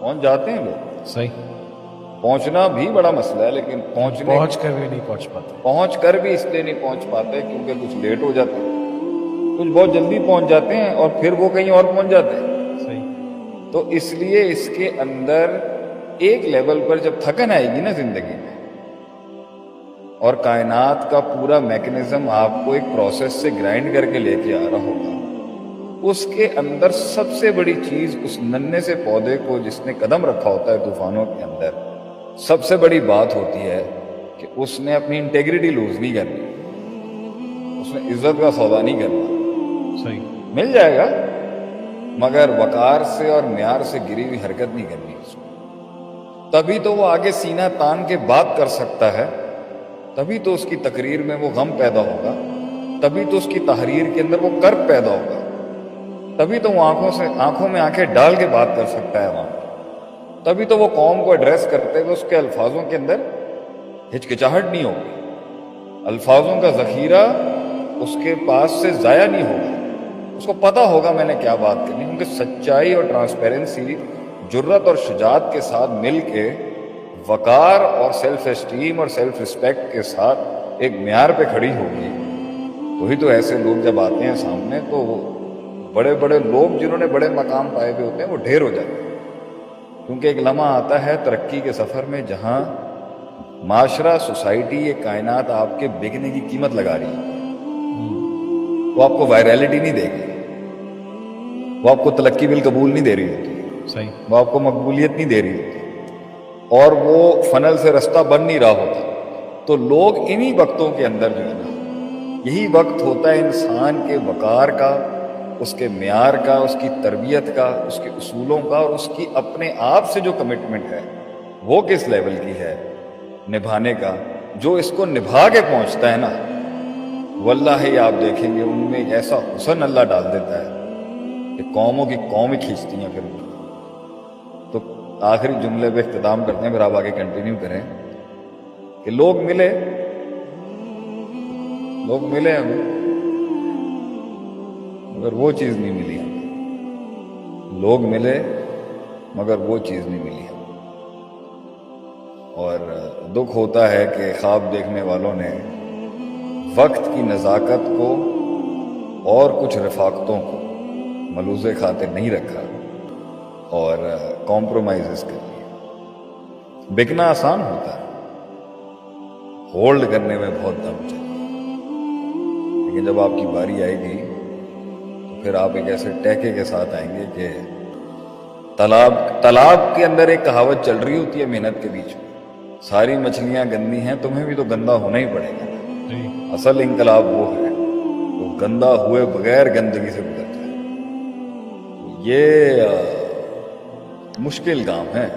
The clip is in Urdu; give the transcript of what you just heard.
پہنچ جاتے ہیں لوگ. صحیح. پہنچنا بھی بڑا مسئلہ ہے، لیکن پہنچ کر بھی نہیں پہنچ پاتے. پہنچ کر بھی اس لیے نہیں پہنچ پاتے کیونکہ کچھ لیٹ ہو جاتے ہیں، کچھ بہت جلدی پہنچ جاتے ہیں اور پھر وہ کہیں اور پہنچ جاتے ہیں. صحیح. تو اس لیے اس کے اندر ایک لیول پر جب تھکن آئے گی نا زندگی میں، اور کائنات کا پورا میکنزم آپ کو ایک پروسیس سے گرائنڈ کر کے لے کے آ رہا ہوگا، اس کے اندر سب سے بڑی چیز اس ننھے سے پودے کو جس نے قدم رکھا ہوتا ہے طوفانوں کے اندر، سب سے بڑی بات ہوتی ہے کہ اس نے اپنی انٹیگریٹی لوز نہیں کرنی، اس نے عزت کا سودا نہیں کرنا. صحیح. مل جائے گا مگر وقار سے اور معیار سے گری ہوئی حرکت نہیں کرنی اس کو. تبھی تو وہ آگے سینہ تان کے بات کر سکتا ہے، تبھی تو اس کی تقریر میں وہ غم پیدا ہوگا، تبھی تو اس کی تحریر کے اندر وہ کرب پیدا ہوگا، تبھی تو وہ آنکھوں میں آنکھیں ڈال کے بات کر سکتا ہے وہاں. تبھی تو وہ قوم کو ایڈریس کرتے ہوئے اس کے الفاظوں کے اندر ہچکچاہٹ نہیں ہوگی، الفاظوں کا ذخیرہ اس کے پاس سے ضائع نہیں ہوگا. اس کو پتہ ہوگا میں نے کیا بات کرنی، کیونکہ سچائی اور ٹرانسپیرنسی جرت اور شجاعت کے ساتھ مل کے وقار اور سیلف اسٹیم اور سیلف رسپیکٹ کے ساتھ ایک معیار پہ کھڑی ہوگی. وہی تو ایسے لوگ جب آتے ہیں سامنے تو وہ بڑے بڑے لوگ جنہوں نے بڑے مقام پائے ہوئے ہوتے ہیں وہ ڈھیر ہو جاتے ہیں. کیونکہ ایک لمحہ آتا ہے ترقی کے سفر میں جہاں معاشرہ، سوسائٹی، یہ کائنات آپ کے بکنے کی قیمت لگا رہی ہے. وہ آپ کو وائرالٹی نہیں دے گی، وہ آپ کو تلقی بالقبول نہیں دے رہی ہوتی، صحیح. وہ آپ کو مقبولیت نہیں دے رہی ہوتی، اور وہ فنل سے رستہ بن نہیں رہا ہوتا. تو لوگ انہی وقتوں کے اندر جو ہے نا، یہی وقت ہوتا ہے انسان کے وقار کا، اس کے معیار کا، اس کی تربیت کا، اس کے اصولوں کا، اور اس کی اپنے آپ سے جو کمٹمنٹ ہے وہ کس لیول کی ہے نبھانے کا. جو اس کو نبھا کے پہنچتا ہے نا، واللہ ہی آپ دیکھیں گے ان میں ایک ایسا حسن اللہ ڈال دیتا ہے کہ قوموں کی قومیں کھینچتی ہیں پھر. تو آخری جملے پہ اختتام کرتے ہیں، پھر آپ آگے کنٹینیو کریں کہ لوگ ملے ہمیں مگر وہ چیز نہیں ملی ہمیں. لوگ ملے مگر وہ چیز نہیں ملی ہمیں. اور دکھ ہوتا ہے کہ خواب دیکھنے والوں نے وقت کی نزاکت کو اور کچھ رفاقتوں کو ملوث خاطر نہیں رکھا اور کمپرومائزز کر لیے. بکنا آسان ہوتا ہے، ہولڈ کرنے میں بہت دم چاہیے. لیکن جب آپ کی باری آئے گی تو پھر آپ ایک ایسے ٹیکے کے ساتھ آئیں گے کہ تالاب کے اندر ایک کہاوت چل رہی ہوتی ہے محنت کے بیچ میں، ساری مچھلیاں گندی ہیں، تمہیں بھی تو گندا ہونا ہی پڑے گا. اصل انقلاب وہ ہے تو گندا ہوئے بغیر گندگی سے گزر جائے. یہ مشکل کام ہے.